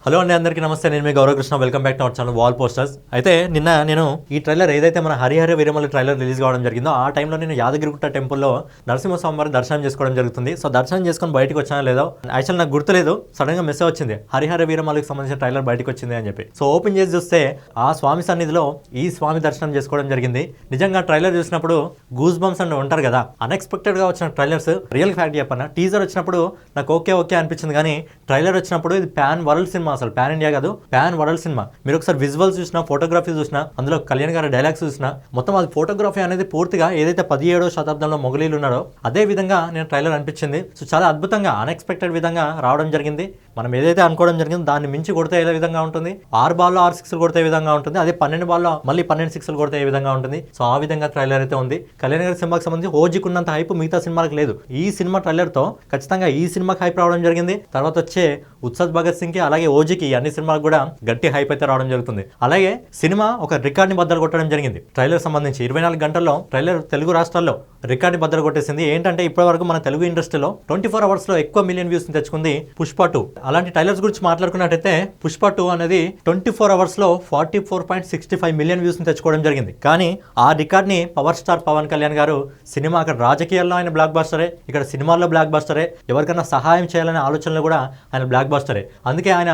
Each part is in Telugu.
హలో అండి, అందరికీ నమస్తే. నేను మీ Gaurav Krishna. Welcome back to our channel wall posters. అయితే నిన్న నేను ఈ ట్రైలర్ ఏదైతే మన హరిహర వీరమల్లి ట్రైలర్ రిలీజ్ కావడం జరిగిందో ఆ టైంలో నేను యాదగిరిగుట్ట టెంపుల్లో నరసింహస్వామి వారి దర్శనం చేసుకోవడం జరుగుతుంది. సో దర్శనం చేసుకొని బయటకు వచ్చానో లేదో యాక్చువల్ నాకు గుర్తులేదు, సడన్ గా మెసేజ్ వచ్చింది హరిహర వీరమల్లికి సంబంధించిన ట్రైలర్ బయటకు వచ్చింది అని చెప్పి. సో ఓపెన్ చేసి చూస్తే ఆ స్వామి సన్నిధిలో ఈ స్వామి దర్శనం చేసుకోవడం జరిగింది. నిజంగా ట్రైలర్ చూసినప్పుడు గూస్ బంప్స్ అని ఉంటారు కదా, అన్ఎక్స్పెక్టెడ్ గా వచ్చిన ట్రైలర్స్ రియల్ ఫ్యాక్ట్ చెప్పన్నా. టీజర్ వచ్చినప్పుడు నాకు ఓకే అనిపించింది, కానీ ట్రైలర్ వచ్చినప్పుడు ఇది పాన్ వరల్డ్ సినిమా, అసలు పాన్ ఇండియా కాదు, పాన్ వరల్డ్ సినిమా. మీరు ఒకసారి విజువల్స్ చూసినా, ఫోటోగ్రఫీ చూసినా, అందులో కళ్యాణ్ గారి డైలాగ్స్ చూసినా, మొత్తం అది ఫోటోగ్రఫీ అనేది పూర్తిగా ఏదైతే 17వ శతాబ్దంలో మొఘలీలు ఉన్నారో అదే విధంగా నేను ట్రైలర్ అనిపించింది. సో చాలా అద్భుతంగా అన్ఎక్స్పెక్టెడ్ విధంగా రావడం జరిగింది. మనం ఏదైతే అనుకోవడం జరిగిందో దాన్ని మించి కొడితే ఏ విధంగా ఉంటుంది, 6 బాల్లో 6 సిక్స్లు కొడితే విధంగా ఉంటుంది, అదే 12 బాల్లో మళ్ళీ 12 సిక్స్లు కొడితే ఏ విధంగా ఉంటుంది. సో ఆ విధంగా ట్రైలర్ అయితే ఉంది. కళ్యాణ్ గారి సినిమాకి సంబంధించి ఓజీకున్నంత హైప్ మిగతా సినిమాలకు లేదు. ఈ సినిమా ట్రైలర్ తో ఖచ్చితంగా ఈ సినిమాకి హైప్ రావడం జరిగింది. తర్వాత వచ్చే ఉత్సద్ భగత్ సింగ్ కి అలాగే ఓజీకి అన్ని సినిమాలకు కూడా గట్టి హైప్ అయితే రావడం జరుగుతుంది. అలాగే సినిమా ఒక రికార్డ్ ని బద్దలు కొట్టడం జరిగింది. ట్రైలర్ సంబంధించి 24 గంటల్లో ట్రైలర్ తెలుగు రాష్ట్రాల్లో రికార్డ్ ని బద్దలు కొట్టేసింది. ఏంటంటే ఇప్పటి వరకు మన తెలుగు ఇండస్ట్రీలో 24 అవర్స్ లో ఎక్కువ మిలియన్ వ్యూస్ ని తెచ్చుకుంది పుష్ప 2. అలాంటి ట్రైలర్స్ గురించి మాట్లాడుకున్నట్టయితే పుష్ప 2 అనేది 24 అవర్స్ లో 44.65 మిలియన్ వ్యూస్ ని తెచ్చుకోవడం జరిగింది. కానీ ఆ రికార్డ్ ని పవర్ స్టార్ పవన్ కళ్యాణ్ గారు సినిమా అక్కడ రాజకీయాల్లో ఆయన బ్లాక్ బస్టరే, ఇక్కడ సినిమాల్లో బ్లాక్ బస్టరే, ఎవరికైనా సహాయం చేయాలనే ఆలోచనలు కూడా ఆయన బ్లాక్ బస్టరే. అందుకే ఆయన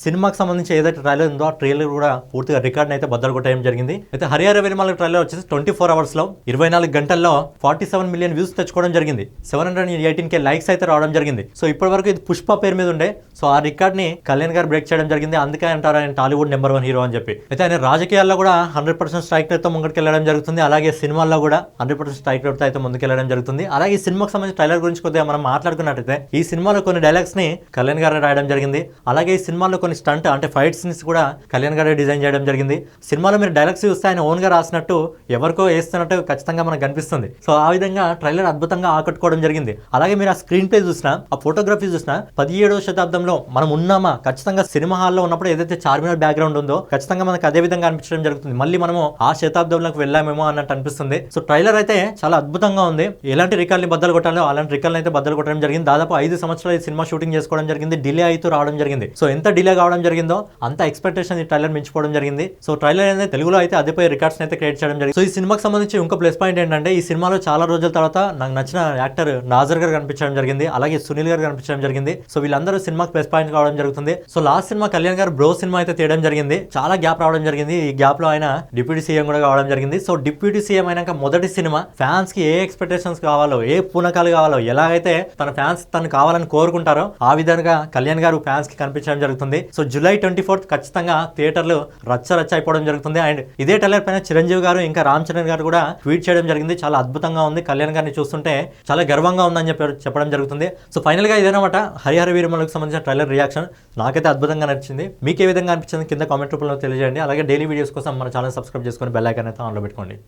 సినిమాకి సంబంధించి ఏదైతే ట్రైలర్ ఉందో ఆ ట్రైలర్ కూడా పూర్తిగా రికార్డ్ అయితే బద్దలు కొట్టడం జరిగింది. అయితే హరిహర వీరమల్లి ట్రైలర్ వచ్చేసి 24 అవర్స్ లో 24 గంటల్లో 47 మిలియన్ వ్యూస్ తెచ్చుకోవడం జరిగింది. 718K లైక్స్ అయితే రావడం జరిగింది. సో ఇప్పటి వరకు ఇది పుష్ప పేరు మీద ఉండే, సో ఆ రికార్డ్ ని కళ్యాణ్ గారు బ్రేక్ చేయడం జరిగింది. అందుకే అంటారు ఆయన టాలీవుడ్ నెంబర్ 1 హీరో అని చెప్పి. అయితే ఆయన రాజకీయాల్లో కూడా 100% స్ట్రైక్ రేట్ తో ముందుకెళ్లడం జరుగుతుంది. అలాగే సినిమాల్లో కూడా 100% స్ట్రైక్ రేట్ తో అయితే ముందుకెళ్లడం జరుగుతుంది. అలాగే ఈ సినిమాకి సంబంధించి ట్రైలర్ గురించి కొద్దిగా మనం మాట్లాడుకున్నట్టయితే ఈ సినిమాలో కొన్ని డైలాగ్స్ ని కళ్యాణ్ గారు రాయడం జరిగింది. అలాగే ఈ సినిమాలో కొన్ని స్టంట్ అంటే ఫైట్ సీన్స్ కూడా కళ్యాణ్ గారే డిజైన్ చేయడం జరిగింది. సినిమాలో మీరు డైలాగ్స్ చూస్తే ఆయన ఓన్ గా రాసినట్టు ఎవరికో వేస్తున్నట్టు ఖచ్చితంగా మనకు కనిపిస్తుంది. సో ఆ విధంగా ట్రైలర్ అద్భుతంగా ఆకట్టుకోవడం జరిగింది. అలాగే మీరు ఆ స్క్రీన్ ప్లే చూసినా, ఆ ఫోటోగ్రఫీ చూసినా 17వ శతాబ్దంలో మనం ఉన్నామా, ఖచ్చితంగా సినిమా హాల్లో ఉన్నప్పుడు ఏదైతే చార్మినార్ బ్యాక్గ్రౌండ్ ఉందో ఖచ్చితంగా మనకు అదే విధంగా అనిపించడం జరుగుతుంది. మళ్ళీ మనము ఆ శతాబ్దంలోకి వెళ్ళామేమో అన్నట్టు అనిపిస్తుంది. సో ట్రైలర్ అయితే చాలా అద్భుతంగా ఉంది. ఎలాంటి రికార్డుని బద్దలు కొట్టాలో అలాంటి రికార్డులు అయితే బద్దలు కొట్టడం జరిగింది. దాదాపు 5 సంవత్సరాలు ఈ సినిమా షూటింగ్ చేసుకోవడం జరిగింది. డిలే అయితే రావడం జరిగింది. సో ఎంత డిలే కావడం జరిగిందో అంత ఎక్స్పెక్టేషన్ ఈ ట్రైలర్ మించిపోవడం జరిగింది. సో ట్రైలర్ అనేది తెలుగులో అయితే అదేపై రికార్డ్స్ అయితే క్రియేట్ చేయడం జరిగింది. సో ఈ సినిమాకి సంబంధించి ఇంకో ప్లస్ పాయింట్ ఏంటంటే ఈ సినిమాలో చాలా రోజుల తర్వాత నాకు నచ్చిన యాక్టర్ నాజర్ గారు కనిపించడం జరిగింది. అలాగే సునీల్ గారు కనిపించడం జరిగింది. సో వీళ్ళందరూ సినిమాకి ప్లస్ పాయింట్ కావడం జరుగుతుంది. సో లాస్ట్ సినిమా కళ్యాణ్ గారు బ్రో సినిమా అయితే తీయడం జరిగింది. చాలా గ్యాప్ రావడం జరిగింది. ఈ గ్యాప్ లో ఆయన డిప్యూటీ సీఎం కూడా కావడం జరిగింది. సో డిప్యూటీ సీఎం అయినాక మొదటి సినిమా ఫ్యాన్స్ కి ఏ ఎక్స్పెక్టేషన్స్ కావాలో, ఏ పూనకాలు కావాలో, ఎలాగైతే తన ఫ్యాన్స్ తను కావాలని కోరుకుంటారో ఆ విధంగా కళ్యాణ్ గారు ఫ్యాన్స్ కి కనిపించడం జరుగుతుంది. సో జూలై 24 ఖచ్చితంగా థియేటర్లు రచ్చ అయిపోవడం జరుగుతుంది. అండ్ ఇదే ట్రైలర్ పైన చిరంజీవి గారు ఇంకా రామ్ చరణ్ గారు కూడా ట్వీట్ చేయడం జరిగింది. చాలా అద్భుతంగా ఉంది, కళ్యాణ్ గారిని చూస్తుంటే చాలా గర్వంగా ఉందని చెప్పడం జరుగుతుంది. సో ఫైనల్ గా ఇదేనమాట హరిహర వీరమల్లికి సంబంధించిన ట్రైలర్ రియాక్షన్. నాకైతే అద్భుతంగా నచ్చింది. మీకు ఏ విధంగా అనిపించింది కింద కామెంట్ రూపంలో తెలియజేయండి. అలాగే డైలీ వీడియోస్ కోసం మన ఛానల్ సబ్స్క్రైబ్ చేసుకొని బెల్ ఐకాన్ అయితే ఆన్లో పెట్టుకోండి.